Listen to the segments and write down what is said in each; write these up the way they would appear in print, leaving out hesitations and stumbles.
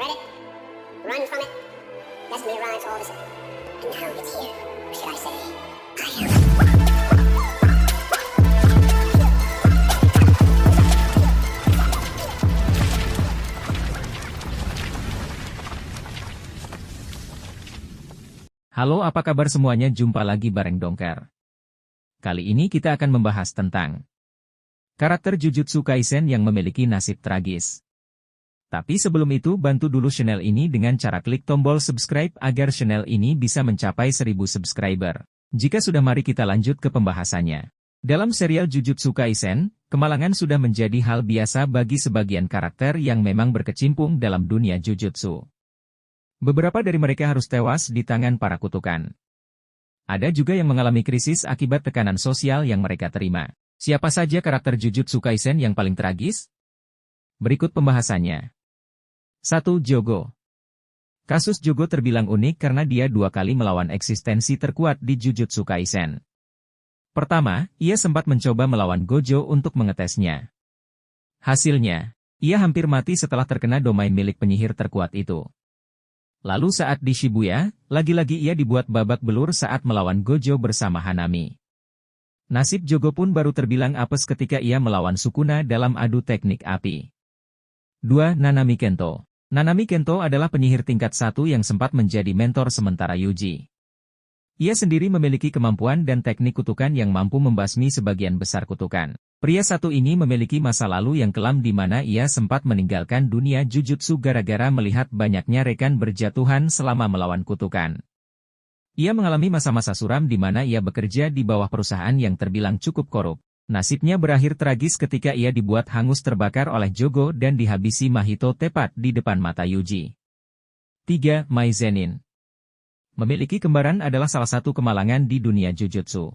Dread it, run from it, destiny arrives all of a sudden. And now it's here, or should I say, I am. Halo, apa kabar semuanya? Jumpa lagi bareng Dongker. Kali ini kita akan membahas tentang karakter Jujutsu Kaisen yang memiliki nasib tragis. Tapi sebelum itu, bantu dulu channel ini dengan cara klik tombol subscribe agar channel ini bisa mencapai 1000 subscriber. Jika sudah, mari kita lanjut ke pembahasannya. Dalam serial Jujutsu Kaisen, kemalangan sudah menjadi hal biasa bagi sebagian karakter yang memang berkecimpung dalam dunia Jujutsu. Beberapa dari mereka harus tewas di tangan para kutukan. Ada juga yang mengalami krisis akibat tekanan sosial yang mereka terima. Siapa saja karakter Jujutsu Kaisen yang paling tragis? Berikut pembahasannya. 1. Jogo. Kasus Jogo terbilang unik karena dia 2 kali melawan eksistensi terkuat di Jujutsu Kaisen. Pertama, ia sempat mencoba melawan Gojo untuk mengetesnya. Hasilnya, ia hampir mati setelah terkena domain milik penyihir terkuat itu. Lalu saat di Shibuya, lagi-lagi ia dibuat babak belur saat melawan Gojo bersama Hanami. Nasib Jogo pun baru terbilang apes ketika ia melawan Sukuna dalam adu teknik api. 2. Nanami Kento. Nanami Kento adalah penyihir tingkat 1 yang sempat menjadi mentor sementara Yuji. Ia sendiri memiliki kemampuan dan teknik kutukan yang mampu membasmi sebagian besar kutukan. Pria satu ini memiliki masa lalu yang kelam di mana ia sempat meninggalkan dunia Jujutsu gara-gara melihat banyaknya rekan berjatuhan selama melawan kutukan. Ia mengalami masa-masa suram di mana ia bekerja di bawah perusahaan yang terbilang cukup korup. Nasibnya berakhir tragis ketika ia dibuat hangus terbakar oleh Jogo dan dihabisi Mahito tepat di depan mata Yuji. 3. Mai Zenin. Memiliki kembaran adalah salah satu kemalangan di dunia Jujutsu.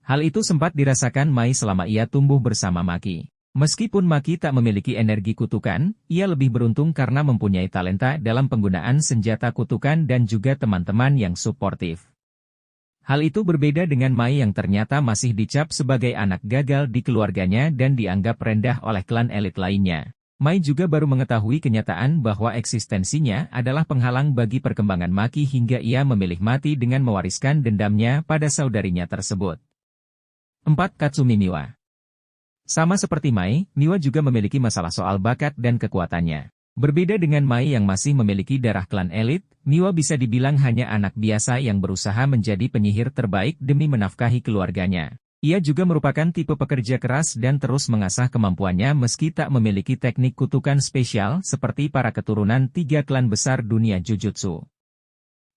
Hal itu sempat dirasakan Mai selama ia tumbuh bersama Maki. Meskipun Maki tak memiliki energi kutukan, ia lebih beruntung karena mempunyai talenta dalam penggunaan senjata kutukan dan juga teman-teman yang suportif. Hal itu berbeda dengan Mai yang ternyata masih dicap sebagai anak gagal di keluarganya dan dianggap rendah oleh klan elit lainnya. Mai juga baru mengetahui kenyataan bahwa eksistensinya adalah penghalang bagi perkembangan Maki hingga ia memilih mati dengan mewariskan dendamnya pada saudarinya tersebut. 4. Katsumi Miwa. Sama seperti Mai, Miwa juga memiliki masalah soal bakat dan kekuatannya. Berbeda dengan Mai yang masih memiliki darah klan elit, Miwa bisa dibilang hanya anak biasa yang berusaha menjadi penyihir terbaik demi menafkahi keluarganya. Ia juga merupakan tipe pekerja keras dan terus mengasah kemampuannya meski tak memiliki teknik kutukan spesial seperti para keturunan 3 klan besar dunia Jujutsu.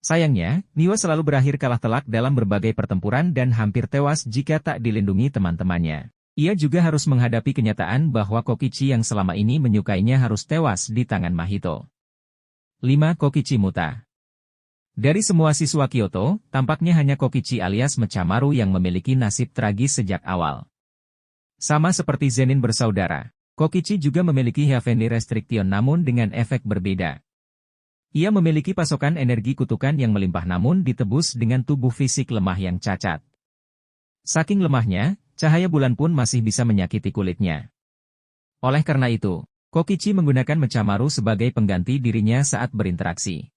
Sayangnya, Miwa selalu berakhir kalah telak dalam berbagai pertempuran dan hampir tewas jika tak dilindungi teman-temannya. Ia juga harus menghadapi kenyataan bahwa Kokichi yang selama ini menyukainya harus tewas di tangan Mahito. 5. Kokichi Muta. Dari semua siswa Kyoto, tampaknya hanya Kokichi alias Mechamaru yang memiliki nasib tragis sejak awal. Sama seperti Zenin bersaudara, Kokichi juga memiliki Heavenly Restriction namun dengan efek berbeda. Ia memiliki pasokan energi kutukan yang melimpah namun ditebus dengan tubuh fisik lemah yang cacat. Saking lemahnya, cahaya bulan pun masih bisa menyakiti kulitnya. Oleh karena itu, Kokichi menggunakan Mechamaru sebagai pengganti dirinya saat berinteraksi.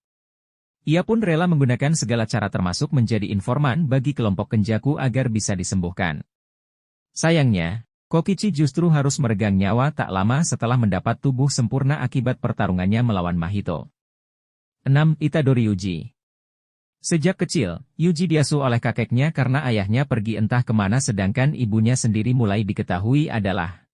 Ia pun rela menggunakan segala cara termasuk menjadi informan bagi kelompok Kenjaku agar bisa disembuhkan. Sayangnya, Kokichi justru harus meregang nyawa tak lama setelah mendapat tubuh sempurna akibat pertarungannya melawan Mahito. 6. Itadori Yuji. Sejak kecil, Yuji diasuh oleh kakeknya karena ayahnya pergi entah kemana sedangkan ibunya sendiri mulai diketahui adalah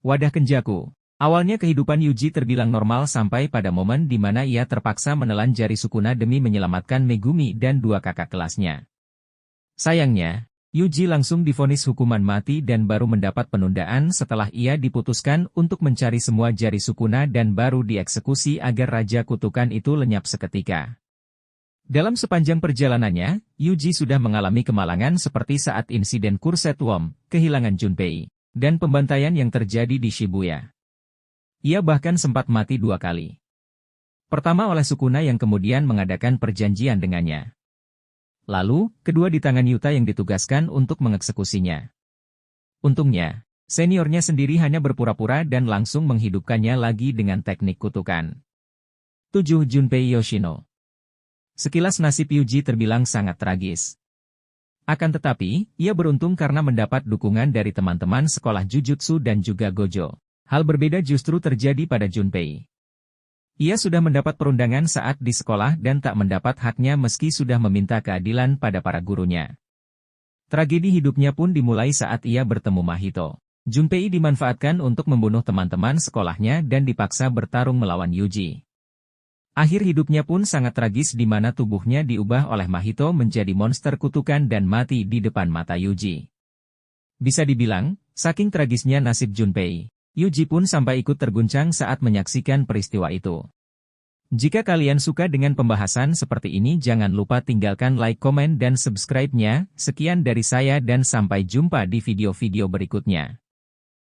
wadah Kenjaku. Awalnya kehidupan Yuji terbilang normal sampai pada momen di mana ia terpaksa menelan jari Sukuna demi menyelamatkan Megumi dan 2 kakak kelasnya. Sayangnya, Yuji langsung divonis hukuman mati dan baru mendapat penundaan setelah ia diputuskan untuk mencari semua jari Sukuna dan baru dieksekusi agar Raja Kutukan itu lenyap seketika. Dalam sepanjang perjalanannya, Yuji sudah mengalami kemalangan seperti saat insiden Kurset Wom, kehilangan Junpei, dan pembantaian yang terjadi di Shibuya. Ia bahkan sempat mati 2 kali. Pertama oleh Sukuna yang kemudian mengadakan perjanjian dengannya. Lalu, kedua di tangan Yuta yang ditugaskan untuk mengeksekusinya. Untungnya, seniornya sendiri hanya berpura-pura dan langsung menghidupkannya lagi dengan teknik kutukan. 7. Junpei Yoshino. Sekilas nasib Yuji terbilang sangat tragis. Akan tetapi, ia beruntung karena mendapat dukungan dari teman-teman sekolah Jujutsu dan juga Gojo. Hal berbeda justru terjadi pada Junpei. Ia sudah mendapat perundangan saat di sekolah dan tak mendapat haknya meski sudah meminta keadilan pada para gurunya. Tragedi hidupnya pun dimulai saat ia bertemu Mahito. Junpei dimanfaatkan untuk membunuh teman-teman sekolahnya dan dipaksa bertarung melawan Yuji. Akhir hidupnya pun sangat tragis di mana tubuhnya diubah oleh Mahito menjadi monster kutukan dan mati di depan mata Yuji. Bisa dibilang, saking tragisnya nasib Junpei, Yuji pun sampai ikut terguncang saat menyaksikan peristiwa itu. Jika kalian suka dengan pembahasan seperti ini jangan lupa tinggalkan like, komen, dan subscribe-nya. Sekian dari saya dan sampai jumpa di video-video berikutnya.